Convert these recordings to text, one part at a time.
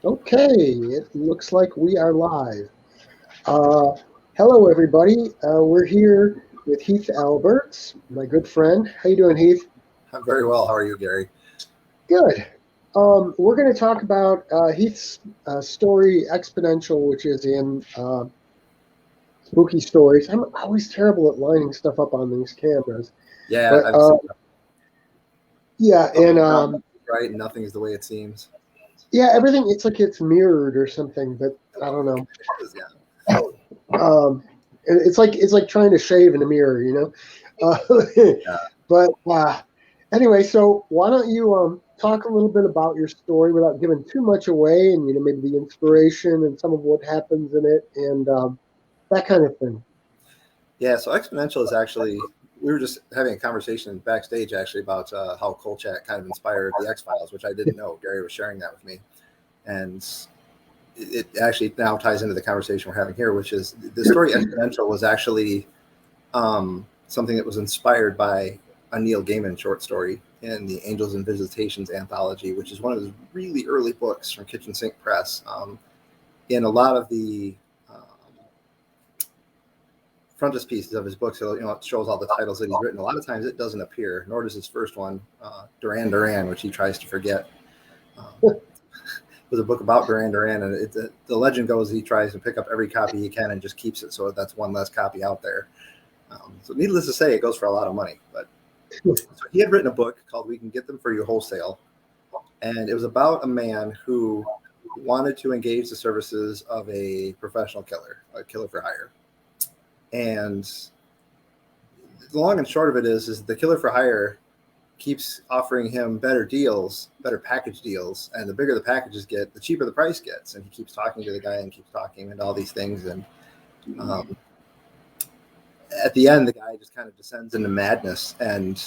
Okay, it looks like we are live. Uh, Hello, everybody. We're here with Heath Alberts, my good friend. How you doing, Heath? I'm very well. How are you, Gary? Good. We're going to talk about Heath's story, Exponential, which is in Spooky Stories. I'm always terrible at lining stuff up on these cameras, Yeah, but I've seen yeah, and something around right, and nothing is the way it seems. yeah, everything. It's like it's mirrored or something, but I don't know. It is, yeah. Um, it's like trying to shave in a mirror, you know. Yeah. But anyway, so why don't you talk a little bit about your story without giving too much away, and maybe the inspiration and some of what happens in it, and that kind of thing. Yeah, so Exponential is actually, we were just having a conversation backstage actually about how Kolchak kind of inspired the X Files, which I didn't know. Gary was sharing that with me. And it actually now ties into the conversation we're having here, which is the story Exponential was actually something that was inspired by a Neil Gaiman short story in the Angels and Visitations anthology, which is one of his really early books from Kitchen Sink Press. In a lot of the frontispieces of his books, so, it shows all the titles that he's written. A lot of times it doesn't appear, nor does his first one, Duran Duran, which he tries to forget. It was a book about Duran Duran, and the legend goes he tries to pick up every copy he can and just keeps it, so that's one less copy out there. So needless to say, it goes for a lot of money. But so he had written a book called "We Can Get Them for You Wholesale," and it was about a man who wanted to engage the services of a professional killer, a killer for hire. And the long and short of it is the killer for hire keeps offering him better deals, better package deals, and the bigger the packages get, the cheaper the price gets. And he keeps talking to the guy and keeps talking and all these things. And at the end, the guy just kind of descends into madness and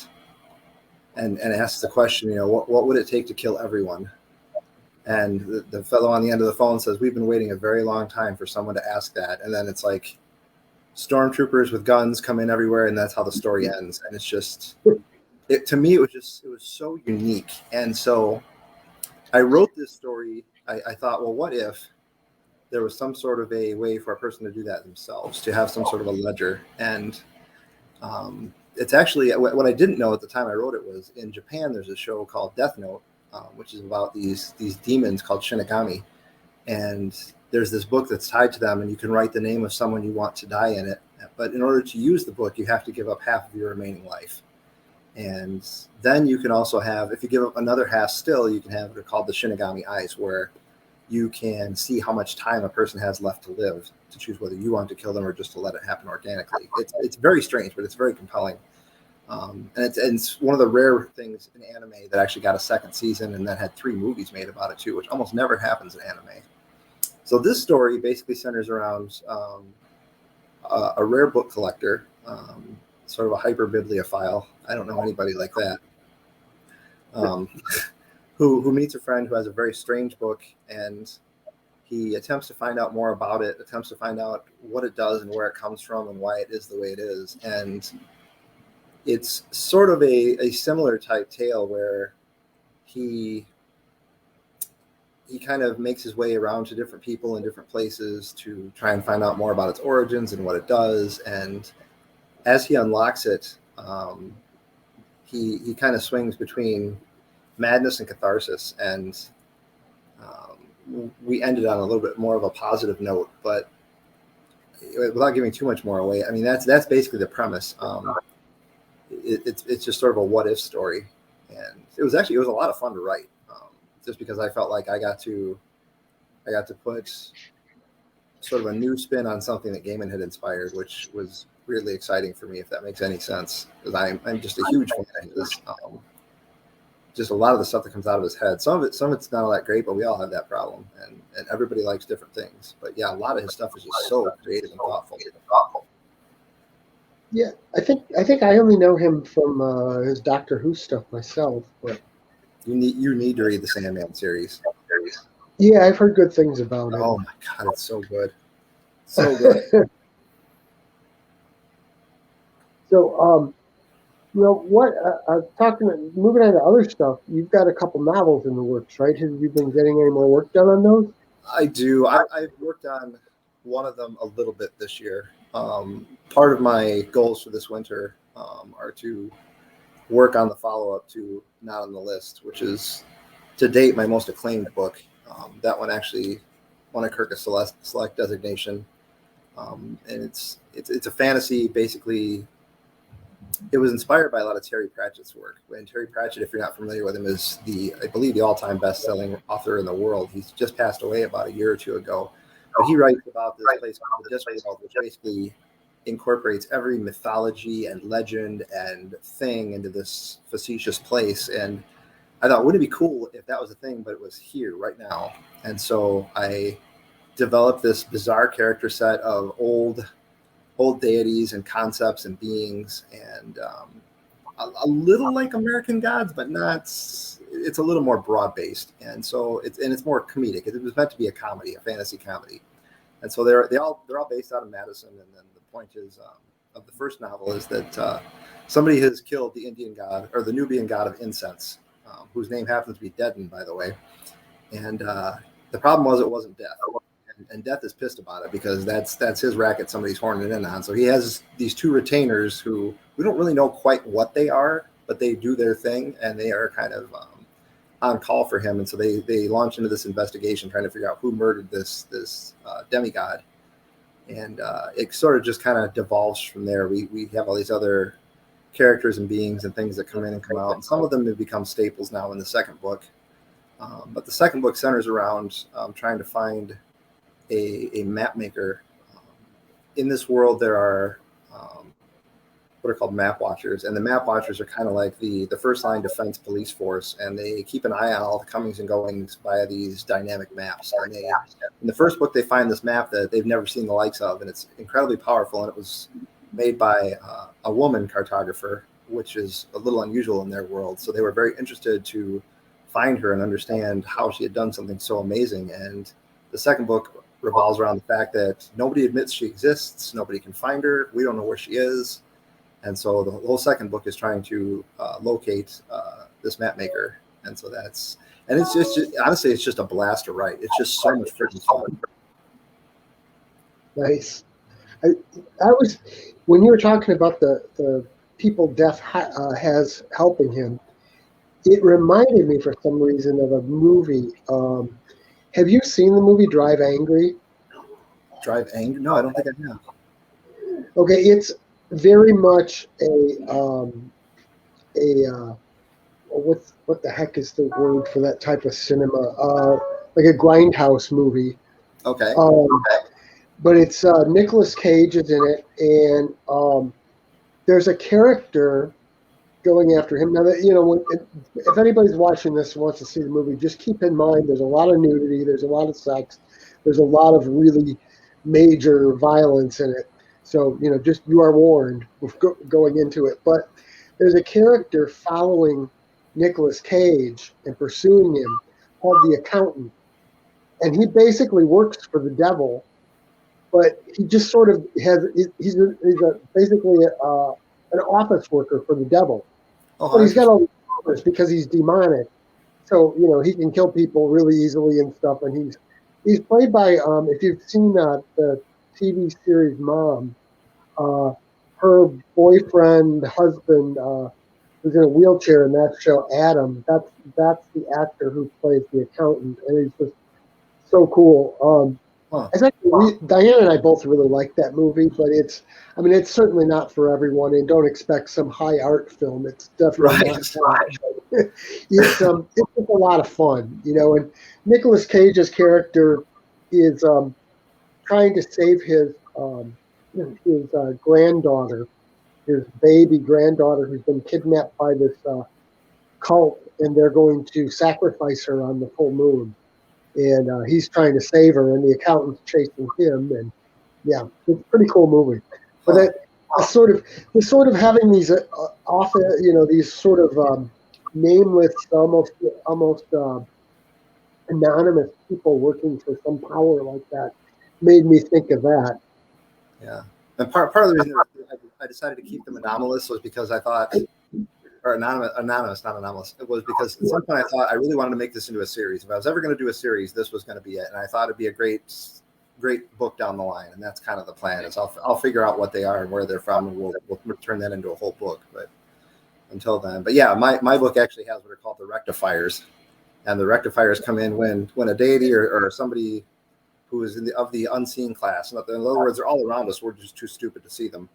asks the question, what would it take to kill everyone? And the fellow on the end of the phone says, "We've been waiting a very long time for someone to ask that." And then it's like stormtroopers with guns come in everywhere, and that's how the story ends. And it's just, to me, it was so unique. And so I wrote this story. I thought, well, what if there was some sort of a way for a person to do that themselves, to have some sort of a ledger? And it's actually, what I didn't know at the time I wrote it was, in Japan there's a show called Death Note, which is about these demons called Shinigami, and there's this book that's tied to them, and you can write the name of someone you want to die in it. But in order to use the book, you have to give up half of your remaining life. And then you can also have, if you give up another half still, you can have what are called the Shinigami eyes, where you can see how much time a person has left to live, to choose whether you want to kill them or just to let it happen organically. It's very strange, but it's very compelling. And it's one of the rare things in anime that actually got a second season and then had 3 movies made about it too, which almost never happens in anime. So this story basically centers around a rare book collector, sort of a hyper-bibliophile. I don't know anybody like that, um, who meets a friend who has a very strange book, and he attempts to find out more about it, attempts to find out what it does and where it comes from and why it is the way it is. And it's sort of a similar type tale where he kind of makes his way around to different people in different places to try and find out more about its origins and what it does. And as he unlocks it, he kind of swings between madness and catharsis. And we ended on a little bit more of a positive note, but without giving too much more away, I mean, that's basically the premise. It's just sort of a what if story, and it was a lot of fun to write, just because I felt like I got to put sort of a new spin on something that Gaiman had inspired, which was really exciting for me, if that makes any sense, because I'm just a huge fan of his. Just a lot of the stuff that comes out of his head. Some of it's not all that great, but we all have that problem, and everybody likes different things. But yeah, a lot of his stuff is just so creative and thoughtful. Yeah, I think I only know him from his Doctor Who stuff myself, but You need to read the Sandman series. yeah, I've heard good things about it. Oh my god, it's so good, so good. So, What? Moving on to other stuff. You've got a couple novels in the works, right? Have you been getting any more work done on those? I do. I've worked on one of them a little bit this year. Part of my goals for this winter are to work on the follow up to Not on the List, which is to date my most acclaimed book. That one actually won a Kirkus Select designation, and it's a fantasy. Basically, it was inspired by a lot of Terry Pratchett's work. And Terry Pratchett, if you're not familiar with him, is I believe, the all-time best-selling author in the world. He's just passed away about a year or two ago. But he writes about this place called the Discworld, which basically incorporates every mythology and legend and thing into this facetious place. And I thought, wouldn't it be cool if that was a thing, but it was here right now? And so I developed this bizarre character set of old deities and concepts and beings, and a little like American gods, but not. It's a little more broad based, and so it's more comedic. It was meant to be a comedy, a fantasy comedy, and so they're all based out of Madison. And then the point is of the first novel is that somebody has killed the Indian god or the Nubian god of incense, whose name happens to be Deaden, by the way. And the problem was it wasn't Death. And Death is pissed about it because that's his racket somebody's horning in on. So he has these two retainers who we don't really know quite what they are, but they do their thing, and they are kind of on call for him. And so they launch into this investigation trying to figure out who murdered this demigod. And it sort of just kind of devolves from there. We have all these other characters and beings and things that come in and come out, and some of them have become staples now in the second book. But the second book centers around trying to find a map maker. In this world, there are what are called map watchers, and the map watchers are kind of like the first line defense police force, and they keep an eye on all the comings and goings via these dynamic maps. And in the first book, they find this map that they've never seen the likes of, and it's incredibly powerful, and it was made by a woman cartographer, which is a little unusual in their world. So they were very interested to find her and understand how she had done something so amazing. And the second book revolves around the fact that nobody admits she exists. Nobody can find her. We don't know where she is. And so the whole second book is trying to locate this map maker. And so it's just honestly, it's just a blast to write. It's just so much freaking fun. Nice. I was, when you were talking about the people Death has helping him, it reminded me for some reason of a movie. Have you seen the movie Drive Angry? Drive Angry? No, I don't think I have. Okay, it's very much what the heck is the word for that type of cinema? Like a grindhouse movie. Okay. But it's Nicolas Cage is in it, and there's a character going after him. Now, that, if anybody's watching this and wants to see the movie, just keep in mind there's a lot of nudity, there's a lot of sex, there's a lot of really major violence in it. So, just you are warned going into it. But there's a character following Nicolas Cage and pursuing him called the Accountant. And he basically works for the devil, but he just sort of he's basically an office worker for the devil. But he's got all the powers because he's demonic. So, he can kill people really easily and stuff. And he's played by, if you've seen the TV series Mom, her boyfriend, husband, who's in a wheelchair in that show, Adam, that's the actor who plays the accountant. And he's just so cool. Diane and I both really like that movie, but it's certainly not for everyone, and don't expect some high art film. It's definitely not. It's just a lot of fun, and Nicolas Cage's character is trying to save his granddaughter, his baby granddaughter, who's been kidnapped by this cult, and they're going to sacrifice her on the full moon. And he's trying to save her, and the accountant's chasing him. And yeah, it's a pretty cool movie. But sort of having these these sort of nameless, almost anonymous people working for some power like that made me think of that. Yeah, and part of the reason I decided to keep them anomalous was because I thought or anonymous, not anomalous. It was because at some point I thought I really wanted to make this into a series. If I was ever going to do a series, this was going to be it. And I thought it'd be a great book down the line. And that's kind of the plan. Is I'll figure out what they are and where they're from, and we'll turn that into a whole book. But until then, but yeah, my book actually has what are called the Rectifiers, and the Rectifiers come in when a deity or somebody who is of the unseen class. In other words, they're all around us. We're just too stupid to see them.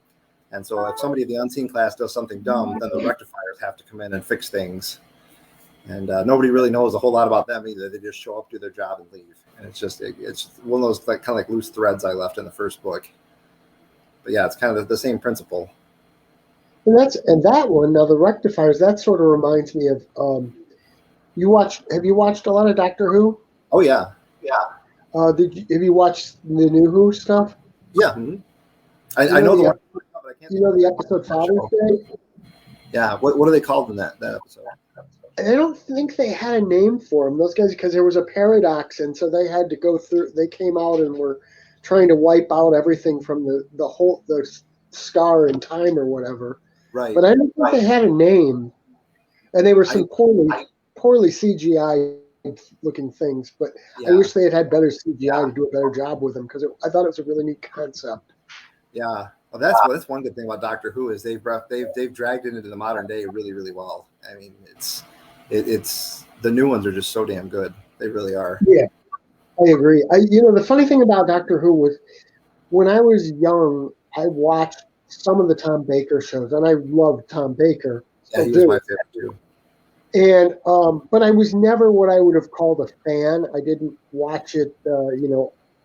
And so if somebody of the unseen class does something dumb, then the Rectifiers have to come in and fix things. And nobody really knows a whole lot about them either. They just show up, do their job, and leave. And it's one of those kind of like loose threads I left in the first book. But yeah, it's kind of the same principle. And that one, now the Rectifiers, that sort of reminds me of have you watched a lot of Doctor Who? Oh yeah. Have you watched the new Who stuff? Yeah. Mm-hmm. I know the one. You know the episode Father's Day? Yeah. What are they called in that episode? I don't think they had a name for them, those guys, because there was a paradox, and so they had to go through. They came out and were trying to wipe out everything from the scar in time or whatever. Right. But I don't think they had a name, and they were some poorly CGI looking things. But yeah. I wish they had better CGI to do a better job with them, because I thought it was a really neat concept. Yeah. Well, that's one good thing about Doctor Who is they've dragged it into the modern day really, really well. I mean, it's the new ones are just so damn good. They really are. Yeah, I agree. The funny thing about Doctor Who was when I was young, I watched some of the Tom Baker shows, and I loved Tom Baker. Yeah, he was my favorite too. And but I was never what I would have called a fan. I didn't watch it,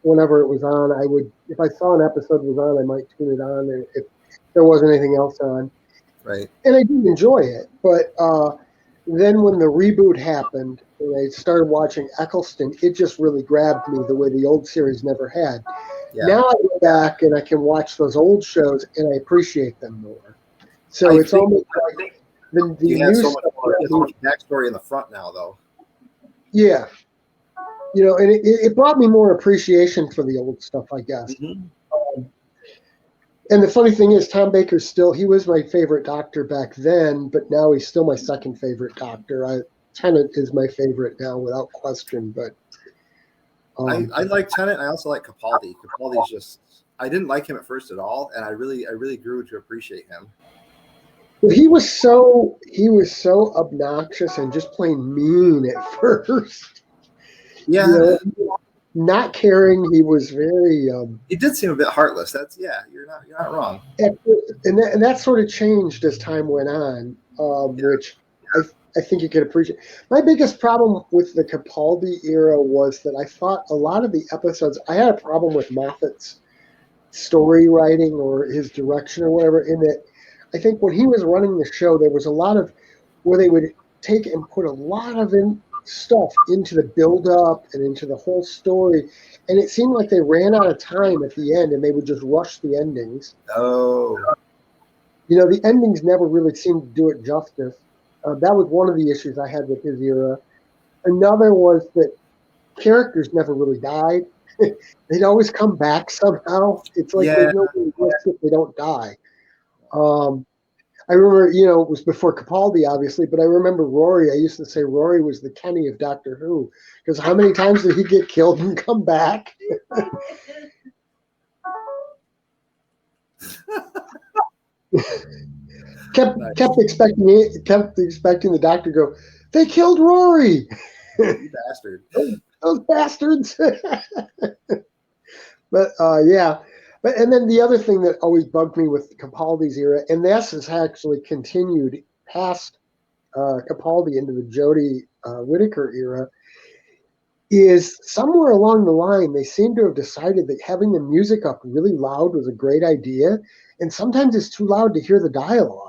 whenever it was on. I would, if I saw an episode was on, I might tune it on, and if there wasn't anything else on. Right. And I did enjoy it, but then when the reboot happened and I started watching Eccleston, it just really grabbed me the way the old series never had. Yeah. Now I go back and I can watch those old shows and I appreciate them more. So it's almost like the new so much backstory in the front now, though. Yeah. And it brought me more appreciation for the old stuff, I guess. Mm-hmm. And the funny thing is, Tom Baker he was my favorite Doctor back then, but now he's still my second favorite Doctor. Tennant is my favorite now, without question. But I like Tennant. I also like Capaldi. Capaldi's I didn't like him at first at all, and I really grew to appreciate him. Well, he was so obnoxious and just plain mean at first. Yeah. Not caring, he was very. He did seem a bit heartless. You're not wrong. And that sort of changed as time went on, which I think you could appreciate. My biggest problem with the Capaldi era was that I thought a lot of the episodes. I had a problem with Moffat's story writing or his direction or whatever. In that, I think when he was running the show, there was a lot of where they would take and put a lot of stuff into the build-up and into the whole story, and it seemed like they ran out of time at the end and they would just rush the endings. Oh. The endings never really seemed to do it justice. That was one of the issues I had with his era. Another was that characters never really died. They'd always come back somehow. It's like there's no risk if they don't die. I remember, it was before Capaldi, obviously, but I remember Rory. I used to say Rory was the Kenny of Doctor Who, because how many times did he get killed and come back? kept expecting the Doctor to go, they killed Rory. You bastard. Those bastards. But yeah. And then the other thing that always bugged me with Capaldi's era, and this has actually continued past Capaldi into the Jodie Whittaker era, is somewhere along the line they seem to have decided that having the music up really loud was a great idea, and sometimes it's too loud to hear the dialogue.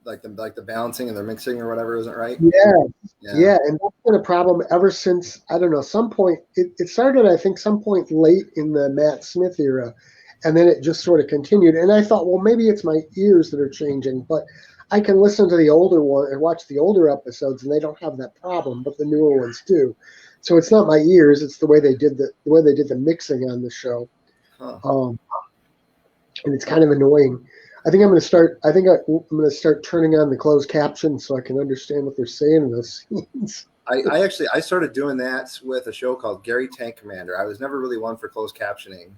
Like the balancing and the mixing or whatever isn't right. Yeah, and that's been a problem ever since, I don't know, some point. It started, I think, some point late in the Matt Smith era, and then it just sort of continued. And I thought, well, maybe it's my ears that are changing, but I can listen to the older one and watch the older episodes, and they don't have that problem, but the newer ones do. So it's not my ears; it's the way they did the mixing on the show, and it's kind of annoying. I think I'm going to start. I think I'm going to start turning on the closed captions so I can understand what they're saying in those scenes. I started doing that with a show called Gary Tank Commander. I was never really one for closed captioning,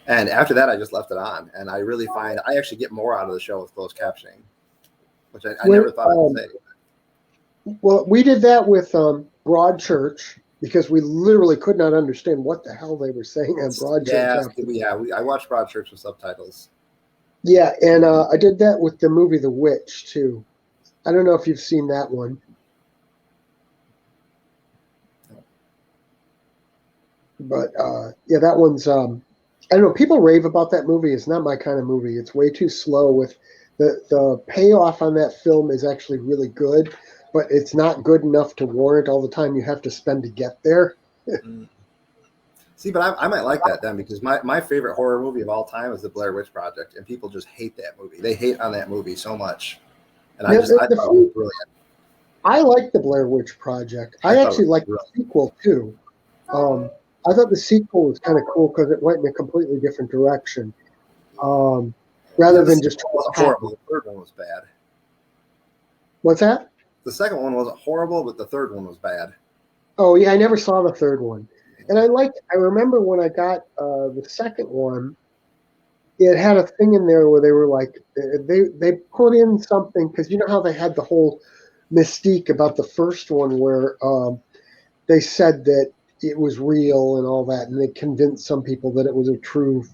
and after that, I just left it on. And I really find I actually get more out of the show with closed captioning, which I never thought I'd say. Well, we did that with Broadchurch because we literally could not understand what the hell they were saying on Broadchurch. I watched Broadchurch with subtitles. Yeah, and I did that with the movie The Witch too. I don't know if you've seen that one. But yeah, that one's I don't know. People rave about that movie. It's not my kind of movie. It's way too slow. With the payoff on that film is actually really good, but it's not good enough to warrant all the time you have to spend to get there. See, but I might like that then, because my favorite horror movie of all time is the Blair Witch Project, and people just hate that movie. They hate on that movie so much, and I thought it was brilliant. I like the Blair Witch Project. I actually like the sequel too. I thought the sequel was kind of cool because it went in a completely different direction, rather than just horrible. The third one was bad. What's that? The second one wasn't horrible, but the third one was bad. Oh yeah, I never saw the third one, and I remember when I got the second one, it had a thing in there where they were like they put in something because you know how they had the whole mystique about the first one where they said that it was real and all that, and they convinced some people that it was a true,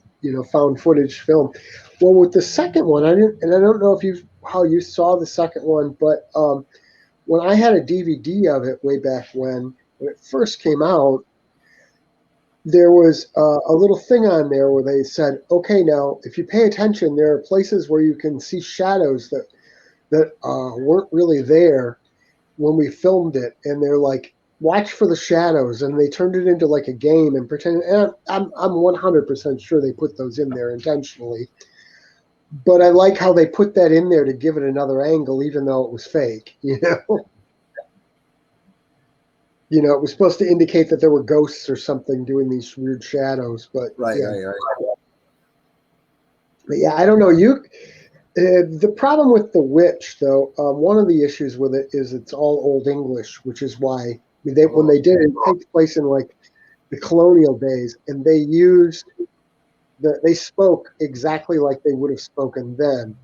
found footage film. Well, with the second one, I don't know if how you saw the second one, but when I had a DVD of it way back when it first came out, there was a little thing on there where they said, okay, now if you pay attention, there are places where you can see shadows that weren't really there when we filmed it, and they're like, watch for the shadows, and they turned it into like a game and pretend. And I'm 100% sure they put those in there intentionally, but I like how they put that in there to give it another angle, even though it was fake. It was supposed to indicate that there were ghosts or something doing these weird shadows, but right. But yeah, I don't know. The problem with The Witch, though, one of the issues with it is it's all Old English, which is why when they did it, it takes place in like the colonial days, and they spoke exactly like they would have spoken then.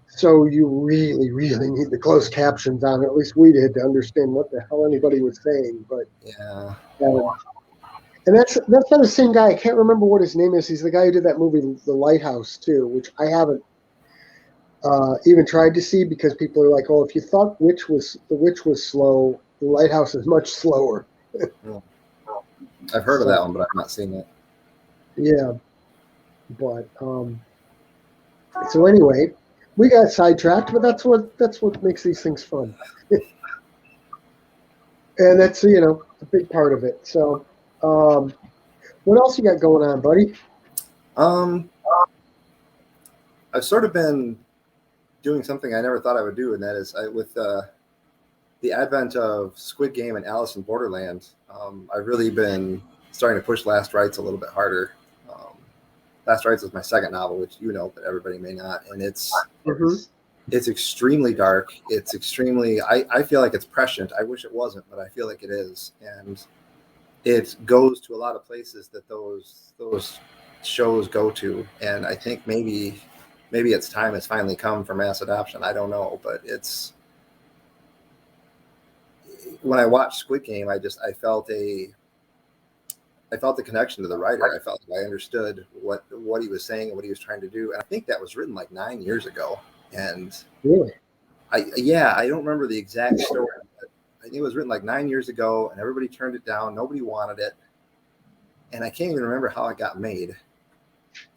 So you really, really need the closed captions on. At least we did, to understand what the hell anybody was saying. But yeah. And that's not the same guy. I can't remember what his name is. He's the guy who did that movie, The Lighthouse, too, which I haven't even tried to see because people are like, "Oh, if you thought The Witch was slow, The Lighthouse is much slower." I've heard of that one, but I've not seen it. Yeah, but so anyway, we got sidetracked, but that's what makes these things fun, and that's a big part of it. So. What else you got going on, buddy? I've sort of been doing something I never thought I would do, and that is with the advent of Squid Game and Alice in Borderland. I've really been starting to push Last Rites a little bit harder. Last Rites is my second novel, which but everybody may not, and it's extremely dark. It's extremely. I feel like it's prescient. I wish it wasn't, but I feel like it is, and it goes to a lot of places that those shows go to, and I think maybe its time has finally come for mass adoption. I don't know, but when I watched Squid Game, I felt the connection to the writer. I felt like I understood what he was saying and what he was trying to do, and I think that was written like 9 years ago. And really, I don't remember the exact story. I think it was written like 9 years ago, and everybody turned it down. Nobody wanted it. And I can't even remember how it got made.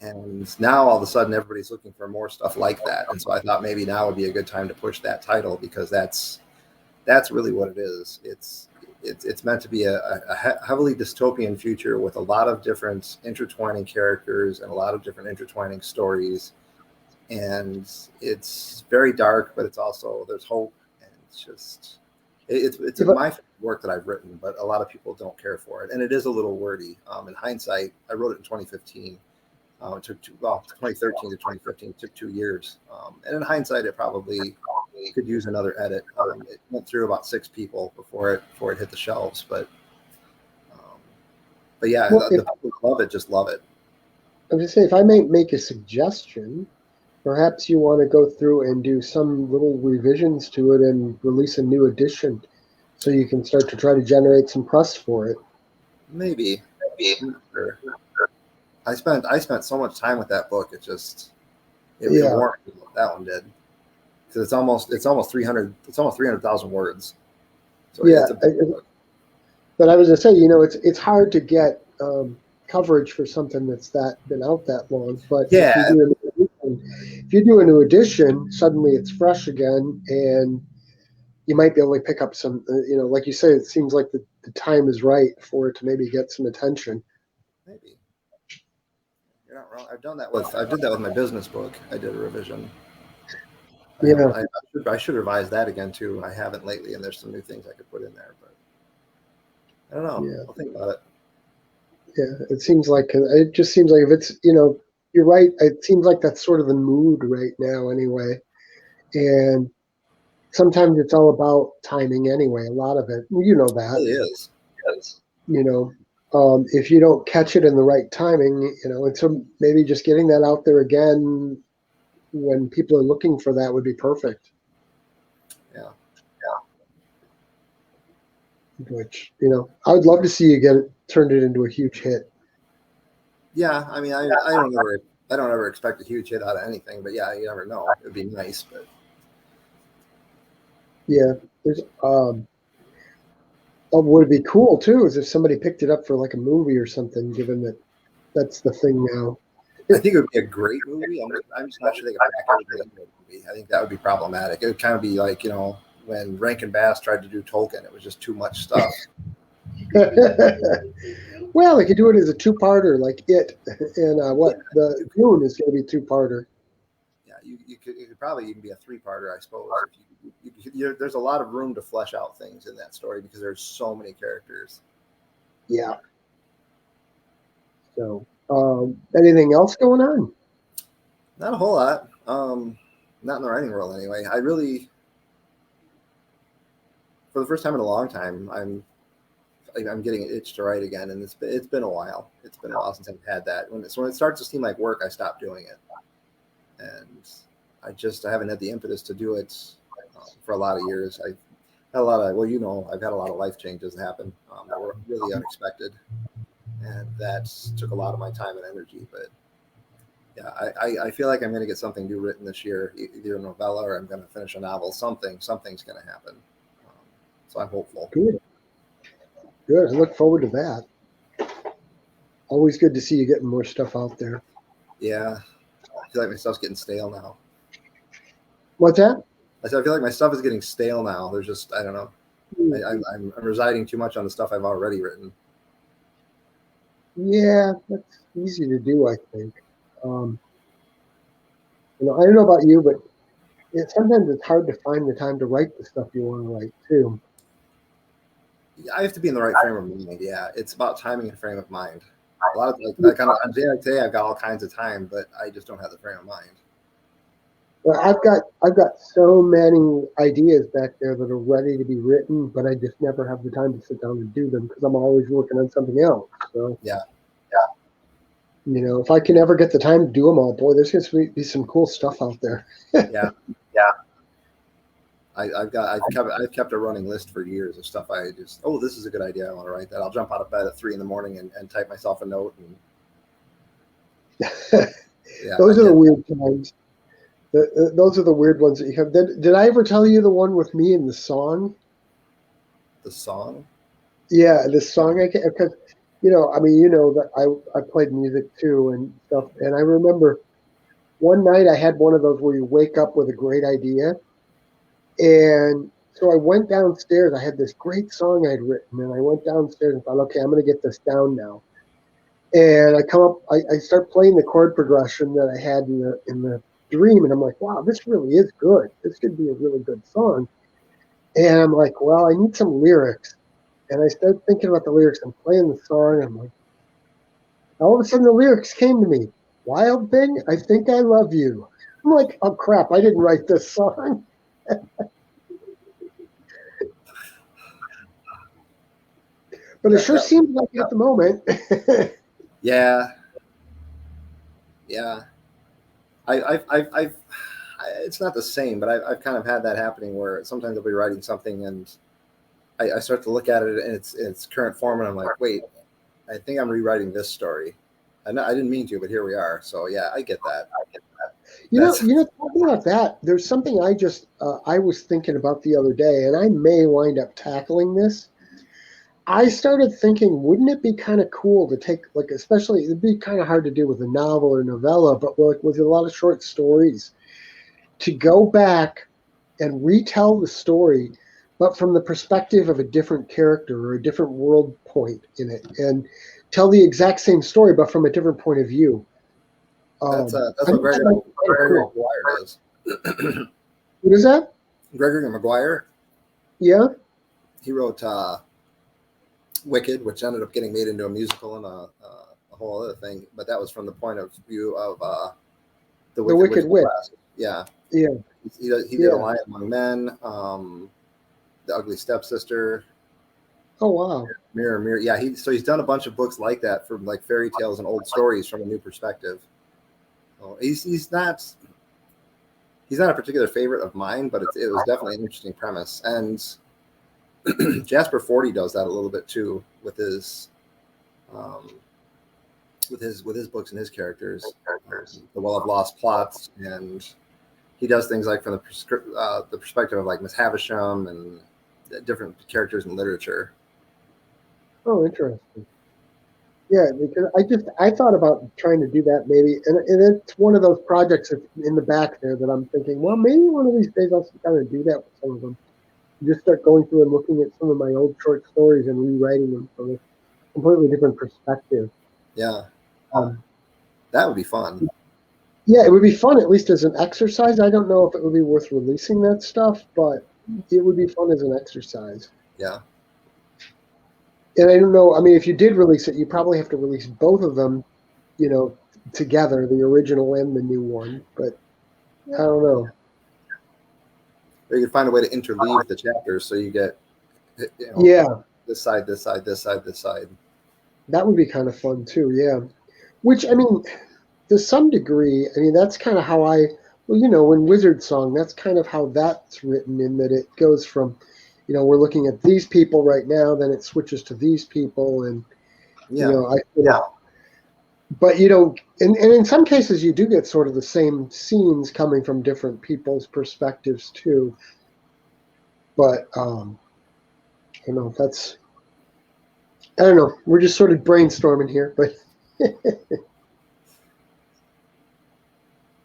And now all of a sudden everybody's looking for more stuff like that. And so I thought maybe now would be a good time to push that title, because that's really what it is. It's meant to be a heavily dystopian future with a lot of different intertwining characters and a lot of different intertwining stories. And it's very dark, but it's also, there's hope, and it's just... It's my favorite work that I've written, but a lot of people don't care for it, and it is a little wordy. In hindsight, I wrote it in 2015. It took 2013 to 2015. It took 2 years. And in hindsight, it probably could use another edit. It went through about 6 people before it hit the shelves. But yeah, Well, the people who love it just love it. I was going to say, if I may make a suggestion, perhaps you want to go through and do some little revisions to it and release a new edition so you can start to try to generate some press for it. Maybe. I'm not sure. I spent so much time with that book. It wore me. That one did. Because it's almost 300. It's almost 300,000 words. So yeah, it's a big book. But I was going to say, it's hard to get coverage for something that's been out that long. But yeah, if you do a new edition, suddenly it's fresh again, and you might be able to pick up some. Like you say, it seems like the time is right for it to maybe get some attention. Maybe. You're not wrong. I did that with my business book. I did a revision. I should revise that again too. I haven't lately, and there's some new things I could put in there, but I don't know. Yeah. I'll think about it. Yeah, it just seems like if it's, you're right. It seems like that's sort of the mood right now anyway. And sometimes it's all about timing anyway. A lot of it, that. It really is. Yes. If you don't catch it in the right timing, and so maybe just getting that out there again when people are looking for that would be perfect. Yeah. Which, I would love to see you turned it into a huge hit. Yeah, I mean, I don't ever expect a huge hit out of anything, but yeah, you never know. It'd be nice, but yeah, there's would be cool too is if somebody picked it up for like a movie or something, given that that's the thing now. I think it would be a great movie. I'm just not sure they could pack everything into a movie. I think that would be problematic. It would kind of be like, when Rankin Bass tried to do Tolkien, it was just too much stuff. Well, they could do it as a 2-parter, like it, and the Dune is going to be 2-parter. Yeah, it could probably even be a 3-parter, I suppose. There's a lot of room to flesh out things in that story because there's so many characters. Yeah. So, anything else going on? Not a whole lot. Not in the writing world, anyway. I really, for the first time in a long time, I'm getting an itch to write again, and it's been a while. It's been a while since I've had that. When it starts to seem like work, I stop doing it, and I haven't had the impetus to do it for a lot of years. I've had a lot of I've had a lot of life changes happen that were really unexpected, and that took a lot of my time and energy. But yeah, I feel like I'm going to get something new written this year, either a novella or I'm going to finish a novel. Something's going to happen. So I'm hopeful. Good. I look forward to that. Always good to see you getting more stuff out there. Yeah. I feel like my stuff's getting stale now. What's that? I said I feel like my stuff is getting stale now. There's just, I don't know. I'm residing too much on the stuff I've already written. Yeah, that's easy to do, I think. I don't know about you, but sometimes it's hard to find the time to write the stuff you want to write, too. I have to be in the right frame of mind. Yeah, it's about timing and frame of mind. A lot of on a day like today, I've got all kinds of time, but I just don't have the frame of mind. Well, I've got so many ideas back there that are ready to be written, but I just never have the time to sit down and do them because I'm always working on something else. So yeah. If I can ever get the time to do them all, boy, there's going to be some cool stuff out there. Yeah. I've kept a running list for years of stuff this is a good idea. I want to write that. I'll jump out of bed at 3 a.m. and type myself a note. And those are the weird times. Those are the weird ones that you have. Did I ever tell you the one with me and the song? The song? Yeah, the song. Because that I played music too and stuff. And I remember one night I had one of those where you wake up with a great idea. And so I went downstairs. I had this great song I'd written, and I went downstairs and thought, okay, I'm going to get this down now. And I come up, I start playing the chord progression that I had in the dream, and I'm like, wow, this really is good. This could be a really good song. And I'm like, well, I need some lyrics. And I started thinking about the lyrics. I'm playing the song, and I'm like, all of a sudden the lyrics came to me. Wild Thing, I Think I Love You. I'm like, oh crap, I didn't write this song. But it sure seems like it at the moment. Yeah. Yeah. I've it's not the same, but I've kind of had that happening where sometimes I'll be writing something and I start to look at it in its current form, and I'm like, wait, I think I'm rewriting this story. I didn't mean to, but here we are. So yeah, I get that. Talking about that, there's something I was thinking about the other day, and I may wind up tackling this. I started thinking, wouldn't it be kind of cool to take, like, especially, it'd be kind of hard to do with a novel or novella, but like with a lot of short stories, to go back and retell the story, but from the perspective of a different character or a different world point in it, and tell the exact same story, but from a different point of view. That's what Gregory Maguire does. What is that? Gregory Maguire. Yeah. He wrote Wicked, which ended up getting made into a musical and a whole other thing. But that was from the point of view of the Wicked Witch. Yeah. Yeah. He did A Lion Among Men, The Ugly Stepsister. Oh wow. Mirror. Yeah. He's done a bunch of books like that from like fairy tales and old stories from a new perspective. So he's not a particular favorite of mine, but it was definitely an interesting premise. And Jasper Forty does that a little bit too with his books and his characters, The Well of Lost Plots, and he does things like from the perspective of like Miss Havisham and different characters in literature. Oh, interesting. Yeah, because I thought about trying to do that maybe, and it's one of those projects in the back there that I'm thinking, well, maybe one of these days I'll kind of do that with some of them. Just start going through and looking at some of my old short stories and rewriting them from a completely different perspective. Yeah, that would be fun. Yeah, it would be fun, at least as an exercise. I don't know if it would be worth releasing that stuff, but it would be fun as an exercise. Yeah. And I don't know, I mean, if you did release it, you probably have to release both of them, together, the original and the new one. But I don't know. Or you could find a way to interleave the chapters so you get, this side, this side, this side, this side. That would be kind of fun too, yeah. Which, I mean, to some degree, I mean, that's kind of how in Wizard Song, that's kind of how that's written, in that it goes from, we're looking at these people right now, then it switches to these people, and, but and in some cases you do get sort of the same scenes coming from different people's perspectives too. But, I don't know, we're just sort of brainstorming here, but.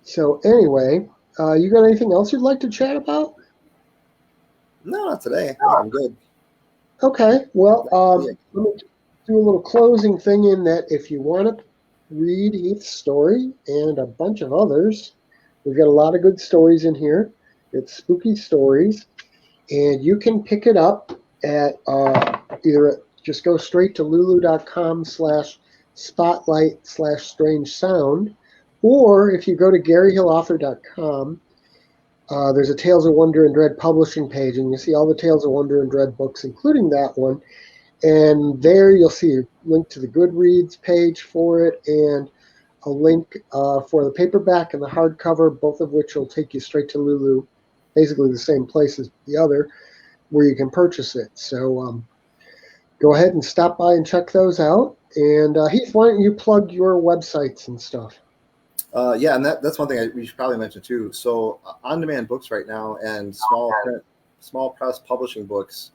So anyway, you got anything else you'd like to chat about? No, not today. I'm good. Okay. Well, let me do a little closing thing in that if you want to read Heath's story and a bunch of others, we've got a lot of good stories in here. It's spooky stories, and you can pick it up at just go straight to lulu.com/spotlight/strange sound. Or if you go to GaryHillAuthor.com, there's a Tales of Wonder and Dread publishing page, and you see all the Tales of Wonder and Dread books, including that one. And there you'll see a link to the Goodreads page for it, and a link for the paperback and the hardcover, both of which will take you straight to Lulu, basically the same place as the other, where you can purchase it. So go ahead and stop by and check those out. And Heath, why don't you plug your websites and stuff? Yeah, and that's one thing we should probably mention too. So on-demand books right now and small press publishing books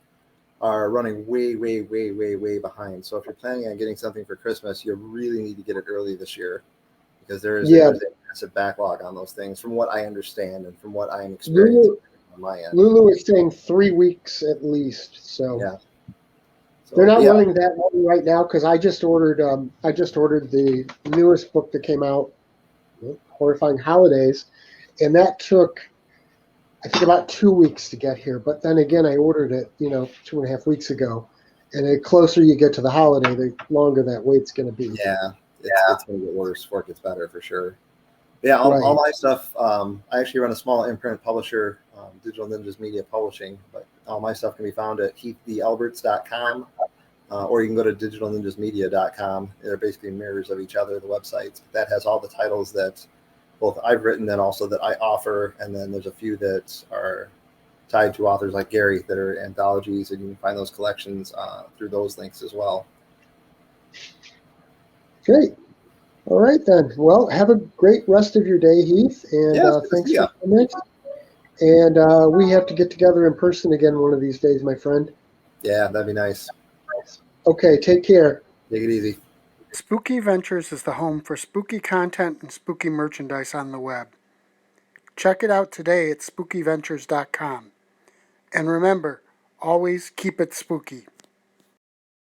are running way behind. So if you're planning on getting something for Christmas, you really need to get it early this year, because there's a massive backlog on those things, from what I understand and from what I'm experiencing on my end. Lulu is saying 3 weeks at least. So yeah. So, they're not running that long right now, because I just ordered the newest book that came out, Horrifying Holidays, and that took, I think, about 2 weeks to get here. But then again, I ordered it 2.5 weeks ago, and the closer you get to the holiday, the longer that wait's going to be. Yeah, it's going to get worse before it gets better for sure. Yeah, Right. all my stuff. I actually run a small imprint publisher, Digital Ninjas Media Publishing, but all my stuff can be found at heathdelberts.com, or you can go to digitalninjasmedia.com. They're basically mirrors of each other, the websites. That has all the titles that both I've written and also that I offer, and then there's a few that are tied to authors like Gary that are anthologies, and you can find those collections through those links as well. Great. All right, then. Well, have a great rest of your day, Heath, and thanks for coming. And we have to get together in person again one of these days, my friend. Yeah, that'd be nice. Okay, take care. Take it easy. Spooky Ventures is the home for spooky content and spooky merchandise on the web. Check it out today at spookyventures.com. And remember, always keep it spooky.